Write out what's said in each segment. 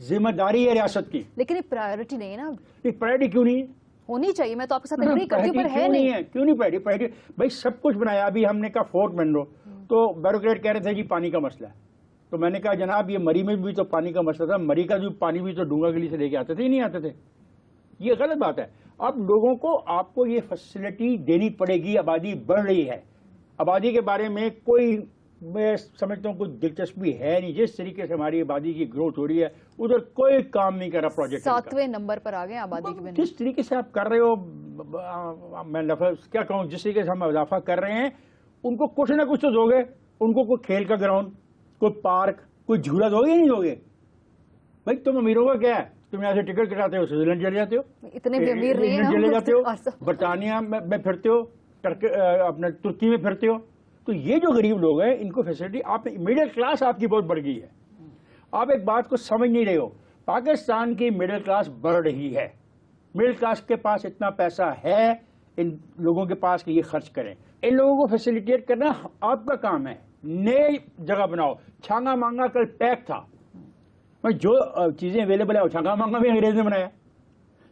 ذمہ داری ہے ریاست کی. لیکن یہ پرائیورٹی نہیں ہے نا. یہ پرائیورٹی کیوں نہیں ہے؟ ہونی چاہیے. میں تو آپ کے ساتھ ایگری کرتی ہوں پر ہے نہیں. کیوں نہیں پرائیورٹی؟ بھائی سب کچھ بنایا. ابھی ہم نے کہا فورٹ منرو تو بیوروکریٹ کہہ رہے تھے جی پانی کا مسئلہ ہے. تو میں نے کہا جناب یہ مری میں بھی تو پانی کا مسئلہ تھا. مری کا جو پانی بھی تو ڈونگا گلی سے لے کے آتے تھے ہی نہیں آتے تھے. یہ غلط بات ہے. اب لوگوں کو آپ کو یہ فیسلٹی دینی پڑے گی. آبادی بڑھ رہی ہے. آبادی کے بارے میں کوئی میں سمجھتا ہوں کوئی دلچسپی ہے نہیں. جس طریقے سے ہماری آبادی کی گروتھ ہو رہی ہے ادھر کوئی کام نہیں کر رہا پروجیکٹ. 7ویں نمبر پر آ گئے آبادی کے بنا. کس طریقے سے آپ کر رہے ہو. میں لفظ کیا کہوں, جس طریقے سے ہم اضافہ کر رہے ہیں ان کو کچھ نہ کچھ تو دو گے. ان کو کوئی کھیل کا گراؤنڈ, کوئی پارک, کوئی جھولا دو گے یا نہیں دو گے؟ بھائی تم امیروں کا کیا ہے؟ تم یہاں سے ٹکٹ کٹاتے ہو سوئٹزرلینڈ چلے جاتے ہو, اتنے بھی امیر نہیں ہیں, چلے جاتے ہو, برطانیہ میں پھرتے ہو, اپنے ترکی میں پھرتے ہو. تو یہ جو غریب لوگ ہیں ان کو فیسلٹی آپ مڈل کلاس آپ کی بہت بڑھ گئی ہے. آپ ایک بات کو سمجھ نہیں رہے ہو. پاکستان کی مڈل کلاس بڑھ رہی ہے. مڈل کلاس کے پاس اتنا پیسہ ہے ان لوگوں کے پاس کہ یہ خرچ کریں. ان لوگوں کو فیسیلیٹیٹ کرنا آپ کا کام ہے. نئے جگہ بناؤ. چھانگا مانگا کل پیک تھا. جو چیزیں اویلیبل ہیں وہ چھانگا مانگا بھی انگریز نے بنایا.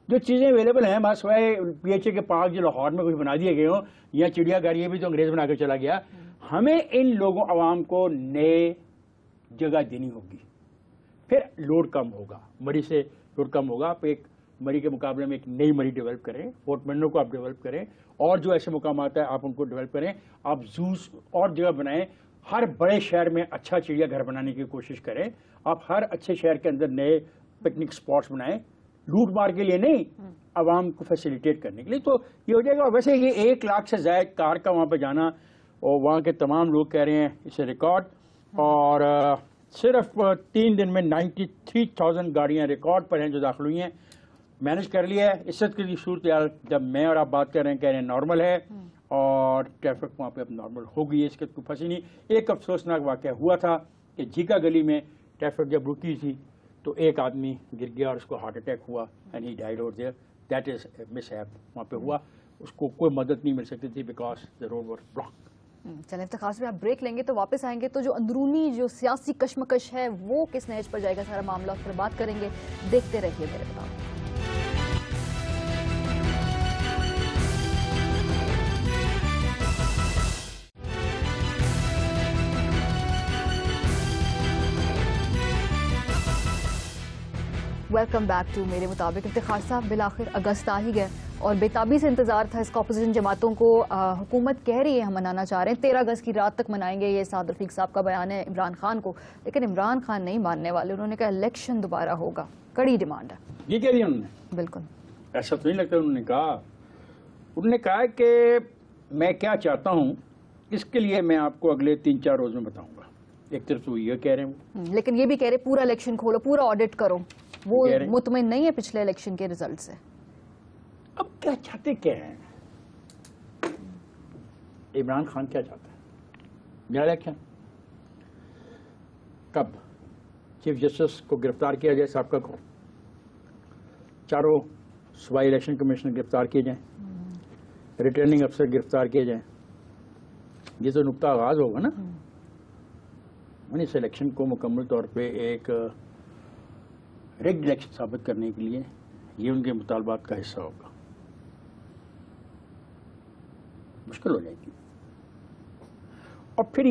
جو چیزیں اویلیبل ہیں بس سوائے پی ایچ اے کے پارک جو لاہور میں کچھ بنا دیے گئے ہوں یا چڑیا گھر یہ بھی تو انگریز بنا کر چلا گیا. ہمیں ان لوگوں عوام کو نئے جگہ دینی ہوگی. پھر لوڈ کم ہوگا. مری سے لوڈ کم ہوگا. آپ ایک مری کے مقابلے میں ایک نئی مری ڈیولپ کریں. فورٹ منرو کو آپ ڈیولپ کریں اور جو ایسے مقامات ہیں آپ ان کو ڈیولپ کریں. آپ زوز اور جگہ بنائیں. ہر بڑے شہر میں اچھا چڑیا گھر بنانے کی کوشش کریں. آپ ہر اچھے شہر کے اندر نئے پکنک سپاٹس بنائیں. لوٹ مار کے لیے نہیں, عوام کو فیسیلیٹیٹ کرنے کے لیے. تو یہ ہو جائے گا. ویسے یہ 1 لاکھ سے زائد کار کا وہاں پہ جانا اور وہاں کے تمام لوگ کہہ رہے ہیں اسے ریکارڈ. اور صرف 3 دن میں 93,000 گاڑیاں ریکارڈ پر ہیں جو داخل ہوئی ہیں. مینج کر لیا ہے. اس وقت کی صورتحال جب میں اور آپ بات کر رہے ہیں کہہ رہے ہیں نارمل ہے اور ٹریفک وہاں پہ اب نارمل ہو گئی ہے. اس کے کوئی پھنسی نہیں. ایک افسوسناک واقعہ ہوا تھا کہ جھیکا گلی میں ٹریفک جب رکی تھی تو ایک آدمی گر گیا اور اس کو ہارٹ اٹیک ہوا and he died over there. That is miss heap. وہاں پہ ہوا. اس کو کوئی مدد نہیں مل سکتی تھی because the road was block. چلیں افتخار سے آپ بریک لیں گے تو واپس آئیں گے تو جو اندرونی جو سیاسی کشمکش ہے وہ کس نہج پر جائے گا سارا معاملہ اس پر بات کریں گے. دیکھتے رہیے میرے مطابق. ویلکم بیک ٹو میرے مطابق. افتخار صاحب بالآخر اگست آ ہی گئے اور بے تابی سے انتظار تھا اس کا. اپوزیشن جماعتوں کو حکومت کہہ رہی ہے ہم منانا چاہ رہے ہیں 13 اگست کی رات تک منائیں گے. یہ سعد رفیق صاحب کا بیان ہے عمران خان کو. لیکن عمران خان نہیں ماننے والے. انہوں نے کہا الیکشن دوبارہ ہوگا. کڑی ڈیمانڈ ہے. یہ کہہ دیا انہوں نے. بالکل ایسا تو نہیں لگتا. انہوں نے کہا کہ میں کیا چاہتا ہوں اس کے لیے میں آپ کو اگلے 3-4 روز میں بتاؤں گا. ایک طرف تو یہ کہہ رہے ہیں لیکن یہ بھی کہہ رہے پورا الیکشن کھولو, پورا آڈٹ کرو. وہ مطمئن نہیں ہے پچھلے الیکشن کے ریزلٹ سے. اب کیا چاہتے کیا ہیں عمران خان؟ کیا چاہتا ہے میرا الیکشن؟ کب چیف جسٹس کو گرفتار کیا جائے سابقہ کو, 4 صوبائی الیکشن کمیشنر گرفتار کیے جائیں, ریٹرننگ افسر گرفتار کیے جائیں. یہ تو نقطہ آغاز ہوگا نا. اس الیکشن کو مکمل طور پہ ایک ریگڈ الیکشن ثابت کرنے کے لیے یہ ان کے مطالبات کا حصہ ہوگا. مشکل ہو جائے گی. اور پھر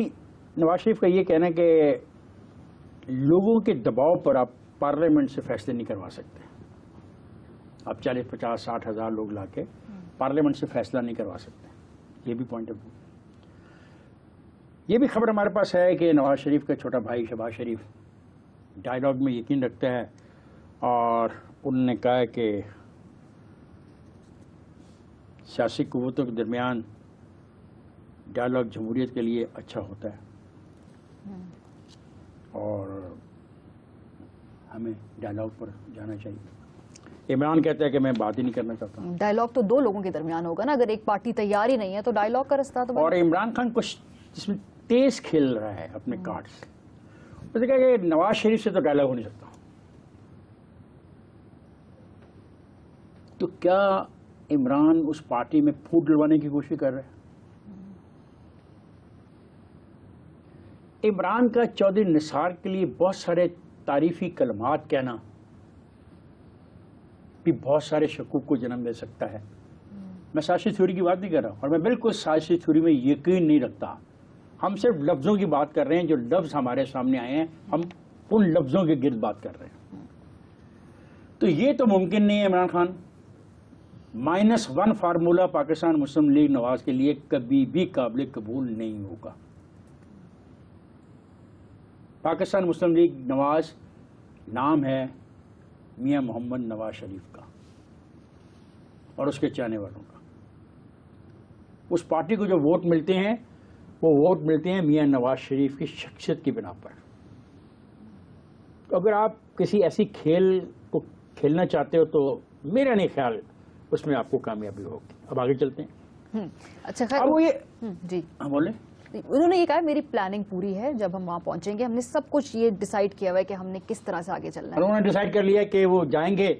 نواز شریف کا یہ کہنا ہے کہ لوگوں کے دباؤ پر آپ پارلیمنٹ سے فیصلے نہیں کروا سکتے. آپ 40, 50, 60 ہزار لوگ لا کے پارلیمنٹ سے فیصلہ نہیں کروا سکتے. یہ بھی پوائنٹ آف ویو. یہ بھی خبر ہمارے پاس ہے کہ نواز شریف کا چھوٹا بھائی شہباز شریف ڈائیلاگ میں یقین رکھتا ہے اور انہوں نے کہا کہ سیاسی قوتوں کے درمیان ڈائیلاگ جمہوریت کے لیے اچھا ہوتا ہے اور ہمیں ڈائیلاگ پر جانا چاہیے. عمران کہتا ہے کہ میں بات ہی نہیں کرنا چاہتا. ڈائیلاگ تو 2 لوگوں کے درمیان ہوگا نا. اگر ایک پارٹی تیار ہی نہیں ہے تو ڈائیلاگ کا رستہ تو. اور عمران خان کچھ جس میں تیز کھیل رہا ہے اپنے کارڈز. اس نے کہا کہ نواز شریف سے تو ڈائیلاگ ہو نہیں سکتا. تو کیا عمران اس پارٹی میں پھوٹ ڈلوانے کی کوشش کر رہا ہے؟ عمران کا چودھری نثار کے لیے بہت سارے تعریفی کلمات کہنا بھی بہت سارے شکوک کو جنم دے سکتا ہے. میں سیاسی تھیوری کی بات نہیں کر رہا ہوں، اور میں بالکل سیاسی تھیوری میں یقین نہیں رکھتا. ہم صرف لفظوں کی بات کر رہے ہیں، جو لفظ ہمارے سامنے آئے ہیں ہم ان لفظوں کے گرد بات کر رہے ہیں. تو یہ تو ممکن نہیں ہے عمران خان. -1 فارمولہ پاکستان مسلم لیگ نواز کے لیے کبھی بھی قابل قبول نہیں ہوگا. پاکستان مسلم لیگ نواز نام ہے میاں محمد نواز شریف کا اور اس کے چاہنے والوں کا. اس پارٹی کو جو ووٹ ملتے ہیں وہ ووٹ ملتے ہیں میاں نواز شریف کی شخصیت کی بنا پر. اگر آپ کسی ایسی کھیل کو کھیلنا چاہتے ہو تو میرا نہیں خیال اس میں آپ کو کامیابی ہوگی. اب آگے چلتے ہیں. اچھا خیر، اب وہ یہ جی بولیں. انہوں نے یہ کہا میری پلاننگ پوری ہے، جب ہم وہاں پہنچیں گے ہم نے سب کچھ یہ ڈیسائیڈ کیا ہوا ہے کہ ہم نے کس طرح سے آگے چلنا ہے. انہوں نے ڈیسائیڈ کر لیا کہ وہ جائیں گے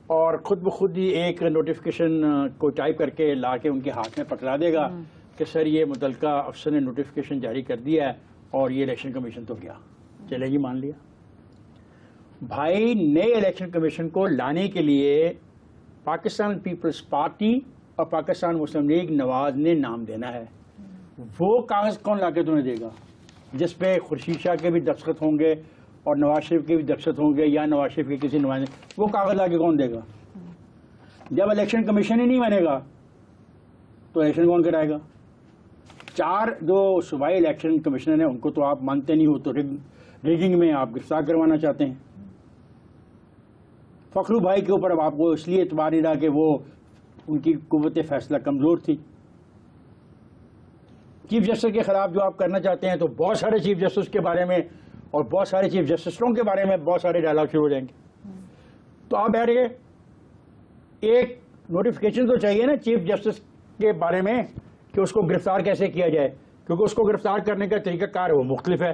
اور خود بخود ہی ایک نوٹیفیکیشن کو ٹائپ کر کے لا کے ان کے ہاتھ میں پکڑا دے گا کہ سر یہ متعلقہ افسر نے نوٹیفیکیشن جاری کر دیا ہے اور یہ الیکشن کمیشن تو گیا. چلے جی، مان لیا. بھائی نئے الیکشن کمیشن کو لانے کے لیے پاکستان پیپلز پارٹی اور پاکستان مسلم لیگ نواز نے نام دینا ہے. وہ کاغذ کون لا کے تمہیں دے گا جس پہ خورشید شاہ کے بھی دستخط ہوں گے اور نواز شریف کے بھی دستخط ہوں گے یا نواز شریف کے کسی نمائندے؟ وہ کاغذ لا کے کون دے گا؟ جب الیکشن کمیشن ہی نہیں بنے گا تو الیکشن کون کرائے گا؟ 4 جو صوبائی الیکشن کمشنر ہیں ان کو تو آپ مانتے نہیں ہو، تو ریگنگ میں آپ گرفتار کروانا چاہتے ہیں. فخرو بھائی کے اوپر اب آپ کو اس لیے اعتبار نہیں رہا کہ وہ ان کی قوت فیصلہ کمزور تھی. چیف جسٹس کے خلاف جو آپ کرنا چاہتے ہیں تو بہت سارے چیف جسٹس کے بارے میں اور بہت سارے چیف جسٹسوں کے بارے میں بہت سارے ڈائلاگ شروع ہو جائیں گے. تو آپ بیٹھ گئے، ایک نوٹیفیکیشن تو چاہیے نا چیف جسٹس کے بارے میں کہ اس کو گرفتار کیسے کیا جائے، کیونکہ اس کو گرفتار کرنے کا طریقہ کار وہ مختلف ہے.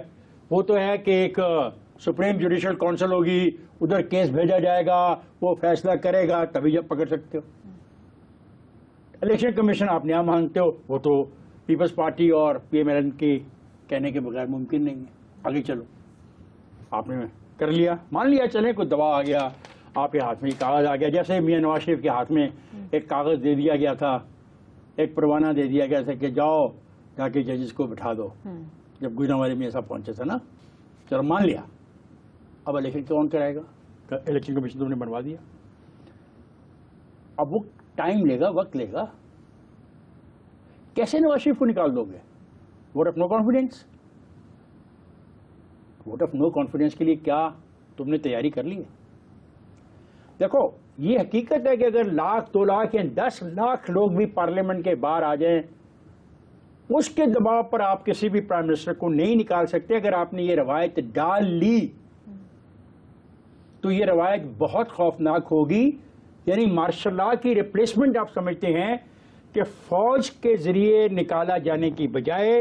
وہ تو ہے کہ ایک سپریم جوڈیشل کونسل ہوگی، ادھر کیس بھیجا جائے گا، وہ فیصلہ کرے گا، تبھی جب پکڑ سکتے ہو. الیکشن کمیشن آپ نیا مانگتے ہو، وہ تو پیپلز پارٹی اور پی ایم ایل این کے کہنے کے بغیر ممکن نہیں ہے. آگے چلو، آپ نے کر لیا، مان لیا، چلیں کوئی دوا آ گیا آپ کے ہاتھ میں، کاغذ آ گیا. جیسے میاں نواز شریف کے ہاتھ میں ایک کاغذ دے دیا گیا تھا، ایک پروانہ دے دیا گیا تھا کہ جاؤ جا کے ججز کو بٹھا دو، جب گوجرانوالے میں ایسا پہنچا تھا نا. چلو مان لیا. اب الیکشن کون کرائے گا؟ الیکشن کمیشن تم نے بنوا دیا. اب وہ ٹائم لے گا، وقت لے گا. کیسے نواز شریف کو نکال دو گے؟ Vote of no confidence. Vote of no confidence کے لیے کیا تم نے تیاری کر لی ہے؟ دیکھو یہ حقیقت ہے کہ اگر 1 لاکھ 2 لاکھ یا 10 لاکھ لوگ بھی پارلیمنٹ کے باہر آ جائیں، اس کے دباؤ پر آپ کسی بھی پرائم منسٹر کو نہیں نکال سکتے. اگر آپ نے یہ روایت ڈال لی تو یہ روایت بہت خوفناک ہوگی. یعنی مارشل لا کی ریپلیسمنٹ آپ سمجھتے ہیں کہ فوج کے ذریعے نکالا جانے کی بجائے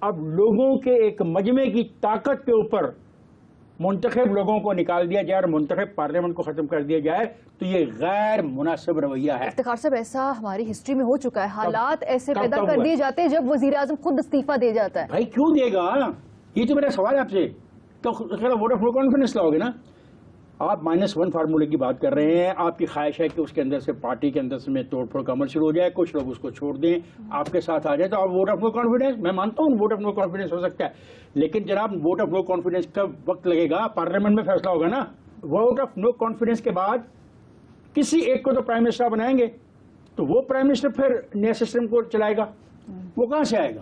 اب لوگوں کے ایک مجمع کی طاقت کے اوپر منتخب لوگوں کو نکال دیا جائے اور منتخب پارلیمنٹ کو ختم کر دیا جائے، تو یہ غیر مناسب رویہ ہے. افتخار صاحب ایسا ہماری ہسٹری میں ہو چکا ہے، حالات ایسے پیدا کر دیے جاتے ہیں جب وزیر اعظم خود استعفیٰ دے جاتا ہے. بھائی کیوں دے گا؟ یہ تو میرا سوال ہے آپ سے. تو ووٹ آف نو کانفیڈنس لاؤ گے نا. آپ -1 فارمولے کی بات کر رہے ہیں. آپ کی خواہش ہے کہ اس کے اندر سے پارٹی کے اندر سے میں توڑ پھوڑ کا عمل شروع ہو جائے، کچھ لوگ اس کو چھوڑ دیں، آپ کے ساتھ آ جائے. تو آپ ووٹ آف نو کانفیڈنس، میں مانتا ہوں ووٹ آف نو کانفیڈنس ہو سکتا ہے، لیکن جناب ووٹ آف نو کانفیڈنس کا وقت لگے گا، پارلیمنٹ میں فیصلہ ہوگا نا. ووٹ آف نو کانفیڈنس کے بعد کسی ایک کو تو پرائم منسٹر بنائیں گے، تو وہ پرائم منسٹر پھر نئے سسٹم کو چلائے گا. وہ کہاں سے آئے گا؟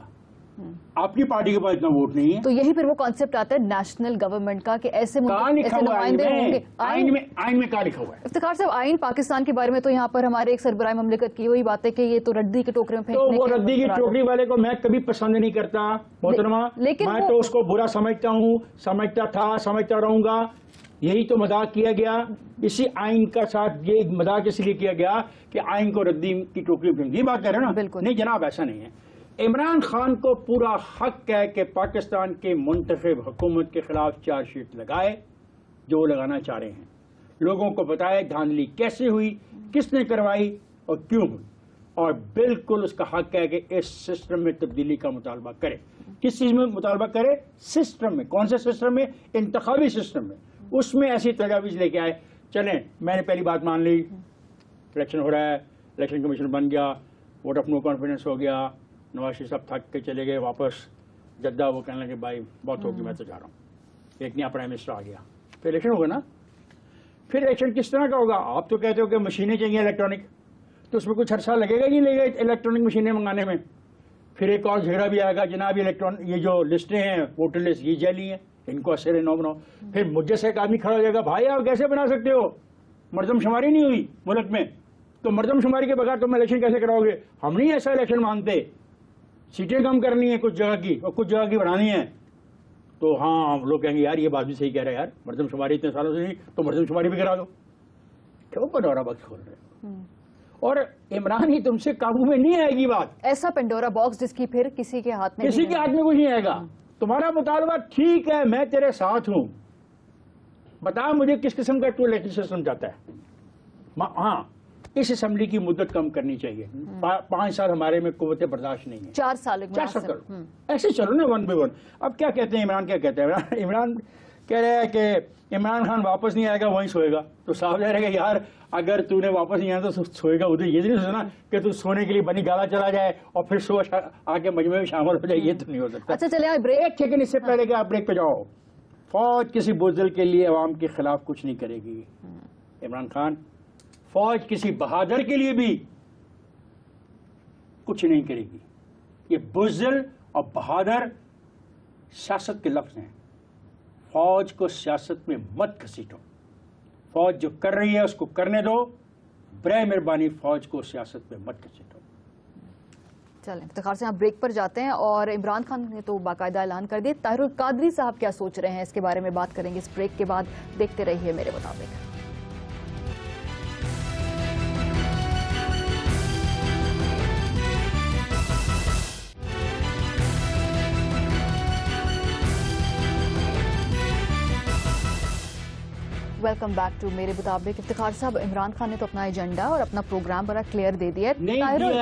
آپ کی پارٹی کے پاس اتنا ووٹ نہیں ہے. تو یہی پھر وہ کانسیپٹ آتا ہے نیشنل گورنمنٹ کا کہ ایسے نمائندے ہوں گے. آئین میں کہاں لکھا ہوا ہے؟ افتخار صاحب آئین پاکستان کے بارے میں تو یہاں پر ہمارے ایک سربراہ مملکت کی وہی بات ہے کہ یہ تو ردی کے ٹوکرے میں تو وہ ردی کی ٹوکری والے کو میں کبھی پسند نہیں کرتا محترمہ. میں تو اس کو برا سمجھتا ہوں، سمجھتا تھا، سمجھتا رہوں گا. یہی تو مذاق کیا گیا اسی آئین کا ساتھ. یہ مذاق اس لیے کیا گیا کہ آئین کو ردی کی ٹوکری میں یہ بات کہہ رہے ہیں نا. بالکل نہیں جناب، ایسا نہیں ہے. عمران خان کو پورا حق ہے کہ پاکستان کی منتخب حکومت کے خلاف چارج شیٹ لگائے جو وہ لگانا چاہ رہے ہیں. لوگوں کو بتائے دھاندلی کیسے ہوئی، کس نے کروائی اور کیوں ہوئی. اور بالکل اس کا حق ہے کہ اس سسٹم میں تبدیلی کا مطالبہ کرے. کس چیز میں مطالبہ کرے؟ سسٹم میں. کون سے سسٹم میں؟ انتخابی سسٹم میں. اس میں ایسی تجاویز لے کے آئے. چلیں میں نے پہلی بات مان لی الیکشن ہو رہا ہے, الیکشن کمیشن بن گیا, ووٹ آف نو کانفیڈنس ہو گیا, نواز شریف صاحب تھک کے چلے گئے واپس جدہ, وہ کہنے لگے بھائی بہت ہوگی میں تو جا رہا ہوں, ایک نیا پرائم منسٹر آ گیا, پھر الیکشن ہوگا نا. پھر الیکشن کس طرح کا ہوگا؟ آپ تو کہتے ہو کہ مشینیں چاہیے الیکٹرانک, تو اس میں کچھ عرصہ لگے گا, نہیں لگے گا الیکٹرانک مشینیں منگانے میں. پھر ایک اور جھگڑا بھی آئے گا, جناب یہ جو لسٹیں ہیں ووٹر لسٹ یہ جعلی ہیں, ان کو اثر نو بناؤ. پھر مجھے سے ایک آدمی کھڑا ہو جائے گا, بھائی آپ کیسے بنا سکتے ہو, مردم شماری نہیں ہوئی ملک میں, تو مردم شماری کے بغیر تم الیکشن کیسے کراؤ گے؟ ہم نہیں ایسا الیکشن مانتے, سیٹیں کم کرنی ہے کچھ جگہ کی اور کچھ جگہ کی بڑھانی ہے. تو ہاں ہم لوگ کہیں گے یار یہ بات بھی صحیح کہہ رہے ہیں یار, مردم شماری اتنے سالوں سے نہیں تو مردم شماری بھی کرا دو. کیوں پنڈورا باکس کھول رہے ہیں؟ اور عمران ہی تم سے قابو میں نہیں آئے گی بات. ایسا پنڈورا باکس جس کی پھر کسی کے ہاتھ میں کسی کے ہاتھ میں کچھ نہیں آئے گا. تمہارا مطالبہ ٹھیک ہے, میں تیرے ساتھ ہوں, بتا مجھے کس قسم کا تو الیکشن سسٹم چاہتا ہے. ہاں اس اسمبلی کی مدت کم کرنی چاہیے, 5 سال ہمارے میں قوت برداشت نہیں ہے, 4 سال کرو ایسے چلو نا 1 by 1. اب کیا کہتے ہیں عمران, کیا کہتے ہیں عمران کہہ رہے ہیں کہ عمران خان واپس نہیں آئے گا وہیں سوئے گا. تو صاحب کہہ رہے ہیں کہ یار اگر تو نے واپس نہیں آیا تو سوئے گا ادھر, یہ نہیں سوچنا کہ تو سونے کے لیے بنی گالا چلا جائے اور پھر صبح آ کے مجمع میں شامل ہو جائے, یہ تو نہیں ہو سکتا. اچھا چلے بریک, ایک سیکنڈ اس سے پہلے کہ آپ بریک پہ جاؤ. فوج کسی بزدل کے لیے عوام کے خلاف کچھ نہیں کرے گی عمران خان, فوج کسی بہادر کے لیے بھی کچھ نہیں کرے گی. یہ بزدل اور بہادر سیاست کے لفظ ہیں. فوج کو سیاست میں مت گھسیٹو, فوج جو کر رہی ہے اس کو کرنے دو, برائے مہربانی فوج کو سیاست میں مت گھسیٹو. چلیں افتخار سے آپ بریک پر جاتے ہیں, اور عمران خان نے تو باقاعدہ اعلان کر دیا. طاہر القادری صاحب کیا سوچ رہے ہیں اس کے بارے میں بات کریں گے اس بریک کے بعد. دیکھتے رہیے میرے مطابق. ویلکم بیک ٹو میرے مطابق. افتخار صاحب, عمران خان نے تو اپنا ایجنڈا اور اپنا پروگرام بڑا کلیئر دے دیا ہے.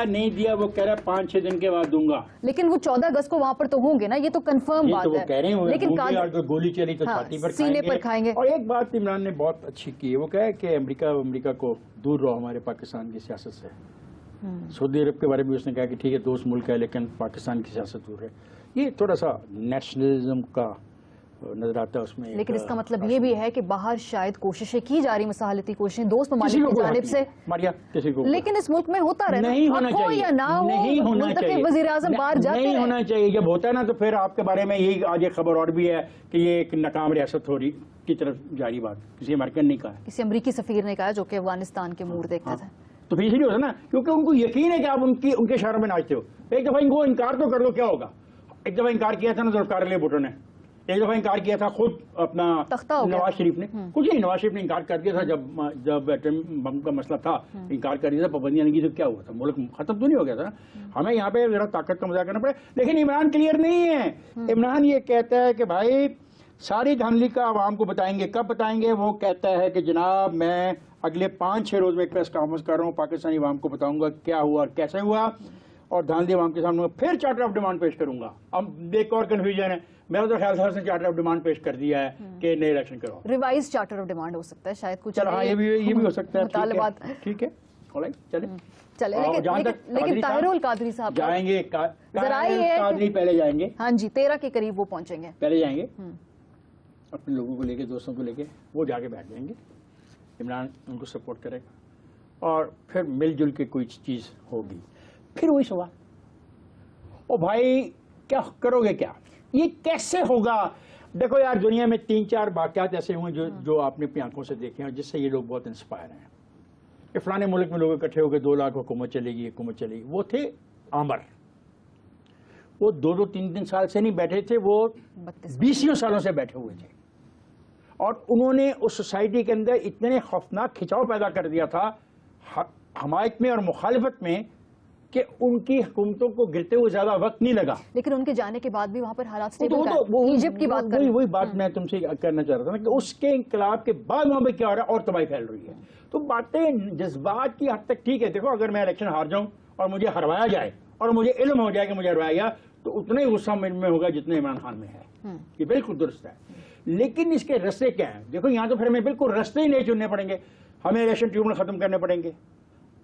نہیں دیا, وہ کہہ رہا ہے 5-6 دن کے بعد دوں گا, لیکن وہ 14 اگست کو وہاں پر تو ہوں گے نا, یہ تو کنفرم بات ہے. وہ کہہ رہے ہیں لیکن گولی چلی تو چھاتی پر سینے پر کھائیں گے. اور ایک بات عمران نے بہت اچھی کی ہے, وہ کہا ہے کہ امریکہ کو دور رہو ہمارے پاکستان کی سیاست سے. سعودی عرب کے بارے میں اس نے کہا کہ ٹھیک ہے دوست ملک ہے لیکن پاکستان کی سیاست دور ہے. یہ تھوڑا سا نیشنلزم کا نظر آتا ہے اس میں. لیکن اس کا مطلب یہ بھی ہے کہ باہر شاید کوششیں کی جا رہی, مصالحتی کوششیں دوست ممالک کی جانب سے, لیکن اس ملک میں ہوتا رہنا نہیں ہونا چاہیے, یا نہ ہو, نہیں ہونا چاہیے, وزیر اعظم باہر جاتے نہیں ہونا چاہیے. جب ہوتا ہے نا تو پھر آپ کے بارے میں یہی آج ایک خبر اور بھی ہے کہ یہ ایک ناکام ریاست ہو رہی کی طرف جاری بات, کسی امریکن نے کہا, کسی امریکی سفیر نے کہا جو کہ افغانستان کے مور دیکھتے تھے. تو پھر اس لیے ہوتا نا کیونکہ ان کو یقین ہے کہ آپ ان کے اشاروں میں ناچتے ہو. ایک دفعہ ان کو انکار تو کر دو, کیا ہوگا. ایک دفعہ انکار کیا تھا نا ذوالفقار علی بھٹو نے, ایک دفعہ انکار کیا تھا خود اپنا نواز شریف نے, کچھ نہیں نواز شریف نے انکار کر دیا تھا جب ایٹم بم کا مسئلہ تھا, انکار کر دیا تھا, پابندیاں لگی تو کیا ہوا تھا, ملک ختم تو نہیں ہو گیا تھا. ہمیں یہاں پہ ذرا طاقت کا مظاہرہ کرنا پڑے. لیکن عمران کلیئر نہیں ہے. عمران یہ کہتا ہے کہ بھائی ساری دھاندلی کا عوام کو بتائیں گے. کب بتائیں گے؟ وہ کہتا ہے کہ جناب میں اگلے 5-6 روز میں ایک پریس کانفرنس کر رہا ہوں, پاکستانی عوام کو بتاؤں گا کیا ہوا اور کیسے ہوا, اور دھاندلی عوام کے سامنے پھر چارٹر آف ڈیمانڈ پیش کروں گا. اب ایک اور کنفیوژن ہے, میرا تو خیال تھا اس نے چارٹر آف ڈیمانڈ پیش کر دیا ہے کہ نئے الیکشن کرو. ریوائز چارٹر آف ڈیمانڈ ہو سکتا ہے شاید کچھ. چلو ہاں یہ بھی ہو سکتا ہے, مطالبات ٹھیک ہے, چلے لیکن طاہر القادری صاحب جائیں گے, قادری پہلے جائیں گے. ہاں جی 13 کے قریب وہ پہنچیں گے, پہلے جائیں گے اپنے لوگوں کو لے کے, دوستوں کو لے کے, وہ جا کے بیٹھ جائیں گے. عمران ان کو سپورٹ کرے گا اور پھر مل جل کے کوئی چیز ہوگی. پھر وہی سوال, او بھائی کیا کرو گے, کیا یہ کیسے ہوگا. دیکھو یار دنیا میں 3-4 واقعات ایسے ہوئے جو آپ نے اپنی آنکھوں سے دیکھے ہیں جس سے یہ لوگ بہت انسپائر ہیں. کہ فلانے ملک میں لوگ اکٹھے ہو گئے, 2 لاکھ حکومت چلے گی, حکومت چلے گی. وہ تھے عامر, وہ 2-3 سال سے نہیں بیٹھے تھے, وہ 20 سالوں سے بیٹھے ہوئے تھے, اور انہوں نے اس سوسائٹی کے اندر اتنے خوفناک کھچاؤ پیدا کر دیا تھا حمایت میں اور مخالفت میں کہ ان کی حکومتوں کو گرتے ہوئے زیادہ وقت نہیں لگا. لیکن ان کے جانے کے بعد بھی وہاں پر حالات سٹیبل, ایجپٹ کی بات کریں, وہی بات میں تم سے کرنا چاہ رہا تھا نا کہ اس کے انقلاب کے بعد وہاں پہ کیا ہو رہا ہے اور تباہی پھیل رہی ہے. تو باتیں جذبات کی حد تک ٹھیک ہے. دیکھو اگر میں الیکشن ہار جاؤں اور مجھے ہروایا جائے اور مجھے علم ہو جائے کہ مجھے ہروایا گیا تو اتنا ہی غصہ میں ہوگا جتنے عمران خان میں ہے, یہ بالکل درست ہے. لیکن اس کے رستے کیا ہیں؟ دیکھو یہاں تو پھر ہمیں بالکل رستے ہی نہیں چننے پڑیں گے. ہمیں الیکشن ٹریبیونل ختم کرنے پڑیں گے,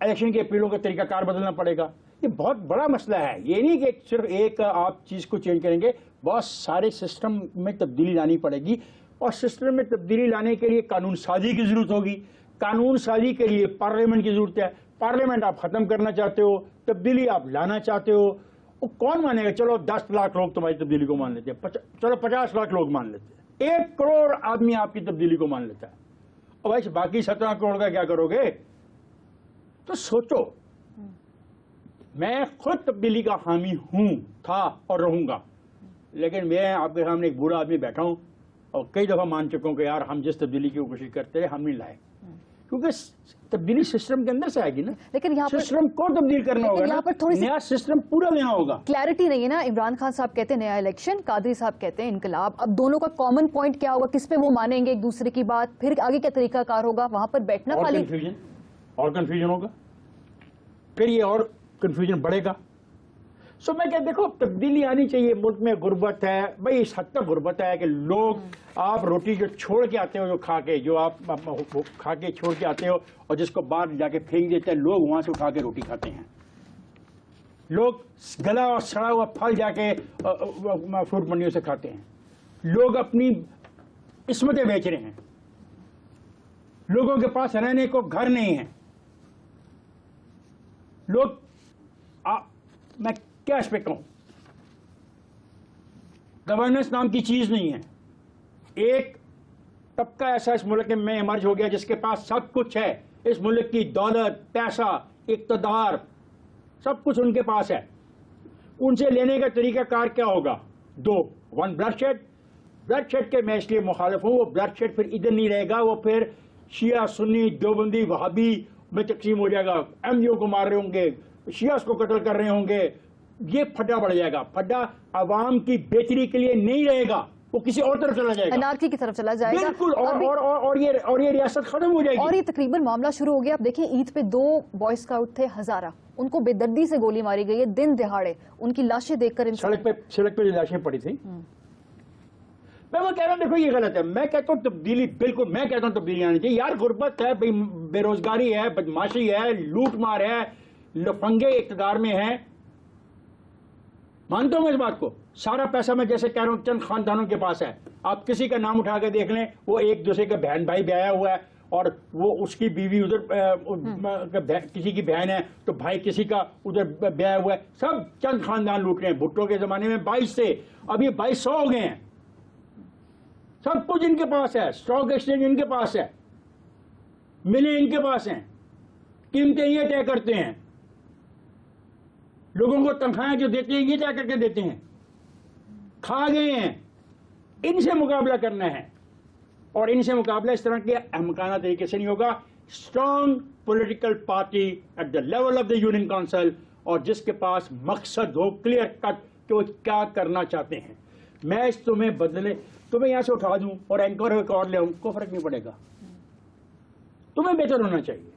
الیکشن کے اپیلوں کا طریقہ کار بدلنا پڑے گا. یہ بہت بڑا مسئلہ ہے. یہ نہیں کہ صرف ایک آپ چیز کو چینج کریں گے, بہت سارے سسٹم میں تبدیلی لانی پڑے گی, اور سسٹم میں تبدیلی لانے کے لیے قانون سازی کی ضرورت ہوگی. قانون سازی کے لیے پارلیمنٹ کی ضرورت ہے. پارلیمنٹ آپ ختم کرنا چاہتے ہو, تبدیلی آپ لانا چاہتے ہو, وہ کون مانے گا؟ چلو 10 لاکھ لوگ تمہاری تبدیلی کو مان لیتے ہیں, چلو 50 لاکھ لوگ مان لیتے ہیں, 1 کروڑ آدمی آپ کی تبدیلی کو مان لیتا ہے. اور بھائی باقی 17 کروڑ کا کیا کرو گے؟ تو سوچو. میں خود تبدیلی کا حامی ہوں, تھا اور رہوں گا, لیکن میں آپ کے سامنے ایک بوڑھا آدمی بیٹھا ہوں اور کئی دفعہ مان چکا ہوں کہ یار ہم جس تبدیلی کی کوشش کرتے ہیں ہم نہیں لائے, کیونکہ تبدیلی سسٹم کے اندر سے آئے گی نا. لیکن یہاں پر سسٹم کو تبدیل کرنا ہوگا, یہاں پر تھوڑی سی نیا سسٹم پورا دینا ہوگا. کلیئرٹی نہیں ہے نا. عمران خان صاحب کہتے ہیں نیا الیکشن, قادری صاحب کہتے ہیں انقلاب. اب دونوں کا کامن پوائنٹ کیا ہوگا؟ کس پہ وہ مانیں گے ایک دوسرے کی بات؟ پھر آگے کیا طریقہ کار ہوگا؟ وہاں پر بیٹھنا اور خالی کنفیوژن ہوگا, پھر یہ اور کنفیوژن بڑھے گا. سو میں کہ دیکھو تبدیلی آنی چاہیے. ملک میں غربت ہے بھائی, اس حد تک غربت ہے کہ لوگ, آپ روٹی جو چھوڑ کے آتے ہو, جو کھا کے, جو آپ کھا کے چھوڑ کے آتے ہو اور جس کو باہر جا کے پھینک دیتے ہیں, لوگ وہاں سے اٹھا کے روٹی کھاتے ہیں. لوگ گلا اور سڑا ہوا پھل جا کے فروٹ منڈیوں سے کھاتے ہیں. لوگ اپنی عصمتیں بیچ رہے ہیں. لوگوں کے پاس رہنے کو گھر نہیں ہے. لوگ میں کیا اس پہ کہوں, گورننس نام کی چیز نہیں ہے. ایک طبقہ ایسا اس ملک میں ایمرج ہو گیا جس کے پاس سب کچھ ہے. اس ملک کی دولت, پیسہ, اقتدار, سب کچھ ان کے پاس ہے. ان سے لینے کا طریقہ کار کیا ہوگا؟ 2 1 بلڈ شیڈ. بلڈ شیڈ کے میں اس لیے مخالف ہوں. وہ بلڈ شیڈ پھر ادھر نہیں رہے گا, وہ پھر شیعہ, سنی, دیوبندی, وہابی میں تقسیم ہو جائے گا. ایم کو مار رہے ہوں گے, شیعہ کو قتل کر رہے ہوں گے. یہ پھڈا بڑھ جائے گا. پھڈا عوام کی بہتری کے لیے نہیں رہے گا, وہ کسی اور طرف چلا جائے گا, انارکی کی طرف چلا جائے گا. بالکل. اور یہ ریاست ختم ہو جائے گی. اور یہ تقریباً معاملہ شروع ہو گیا. اب دیکھیں عید پہ 2 بوائے اسکاؤٹ تھے, ہزارہ, ان کو بے دردی سے گولی ماری گئی ہے دن دہاڑے. ان کی لاشیں دیکھ کر سڑک پہ جو لاشیں پڑی تھی. میں وہ کہہ رہا ہوں دیکھو یہ غلط ہے. میں کہتا ہوں تبدیلی, بالکل میں کہتا ہوں تبدیلی آنی چاہیے. یار غربت ہے, بے روزگاری ہے, بدماشی ہے, لوٹ مار ہے, لفنگے اقتدار میں ہیں. مانتا ہوں میں اس بات کو. سارا پیسہ میں جیسے کہہ رہا ہوں چند خاندانوں کے پاس ہے. آپ کسی کا نام اٹھا کے دیکھ لیں, وہ ایک دوسرے کا بہن بھائی بیایا ہوا ہے, اور وہ اس کی بیوی ادھر کسی کی بہن ہے تو بھائی کسی کا ادھر بیایا ہوا ہے. سب چند خاندان لوٹ رہے ہیں. بھٹو کے زمانے میں 22 تھے, اب یہ 2200 ہو گئے ہیں. سب کچھ ان کے پاس ہے. اسٹاک ایکسچینج ان کے پاس ہے, ملیں ان کے پاس ہیں, قیمتیں یہ طے کرتے ہیں, لوگوں کو تنخواہیں جو دیتے ہیں یہ طے کر کے دیتے ہیں. کھا گئے ہیں. ان سے مقابلہ کرنا ہے, اور ان سے مقابلہ اس طرح کے احمقانہ طریقے سے نہیں ہوگا. Strong political party at the level of the union council, اور جس کے پاس مقصد ہو کلیئر کٹ کہ وہ کیا کرنا چاہتے ہیں. میں تمہیں بدلے, تمہیں یہاں سے اٹھا دوں اور اینکر ایک اور لے آؤں, کوئی فرق نہیں پڑے گا. تمہیں بہتر ہونا چاہیے,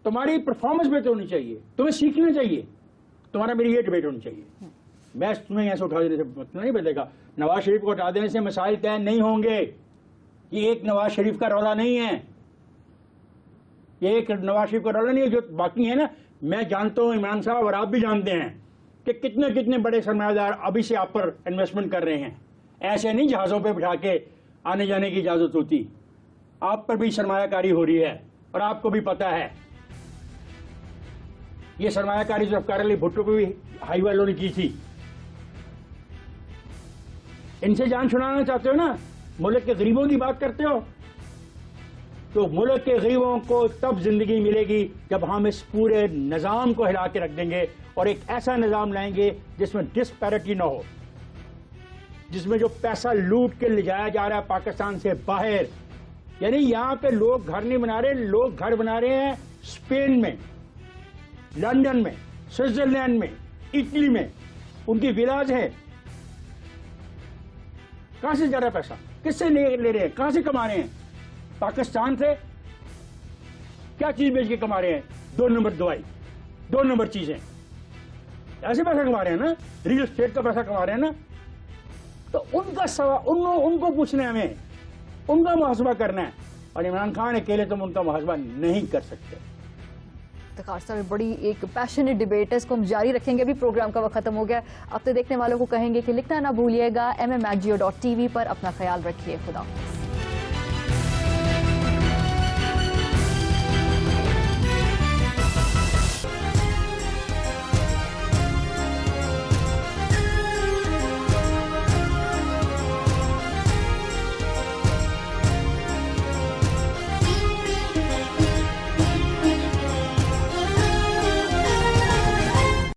تمہاری پرفارمنس بہتر ہونی چاہیے, تمہیں سیکھنا چاہیے, تمہارا میری یہ ڈبیٹ ہونی چاہیے. میں تمہیں یہاں سے اٹھا دینے سے مطلب نہیں بدلے گا. نواز شریف کو ہٹا دینے سے مسائل طے نہیں ہوں گے. یہ ایک نواز شریف کا رولا نہیں ہے, یہ ایک نواز شریف کا رولا نہیں ہے. جو باقی ہے نا, میں جانتا ہوں, عمران صاحب اور آپ بھی جانتے ہیں کہ کتنے بڑے سرمایہ دار ابھی سے آپ پر انویسٹمنٹ کر رہے ہیں. ایسے نہیں جہازوں پہ بٹھا کے آنے جانے کی اجازت ہوتی. آپ پر بھی سرمایہ کاری ہو رہی ہے, اور آپ کو بھی پتا ہے. یہ سرمایہ کاری ذوالفقار علی بھٹو کو بھی ہائی والوں نے کی تھی. ان سے جان چھڑانا چاہتے ہو نا, ملک کے غریبوں کی بات کرتے ہو, تو ملک کے غریبوں کو تب زندگی ملے گی جب ہم اس پورے نظام کو ہلا کے رکھ دیں گے, اور ایک ایسا نظام لائیں گے جس میں ڈسپیرٹی نہ ہو, جس میں جو پیسہ لوٹ کے لے جایا جا رہا ہے پاکستان سے باہر. یعنی یہاں پہ لوگ گھر نہیں بنا رہے, لوگ گھر بنا رہے ہیں اسپین میں, لندن میں, سوئٹزرلینڈ میں, اٹلی میں. ان کی ولاز ہیں. کہاں سے جا رہا ہے پیسہ؟ کس سے لے رہے ہیں؟ کہاں سے کما رہے ہیں؟ پاکستان سے. کیا چیز بیچ کے کما رہے ہیں؟ 2 نمبر دوائی, 2 نمبر چیزیں. ایسے پیسہ کما رہے ہیں نا, ریل اسٹیٹ کا پیسہ کما رہے ہیں نا. تو ان کا سوال ان کو پوچھنا ہے, ہمیں ان کا محاسبہ کرنا ہے. اور عمران خان اکیلے تم ان کا محاسبہ نہیں کر سکتے. افتخار صاحب بڑی ایک پیشنیٹ ڈیبیٹ ہے, اس کو ہم جاری رکھیں گے. ابھی پروگرام کا وقت ختم ہو گیا. اب تو دیکھنے والوں کو کہیں گے کہ لکھنا نہ بھولیے گا MM@geo.tv پر. اپنا خیال رکھیے. خدا حافظ.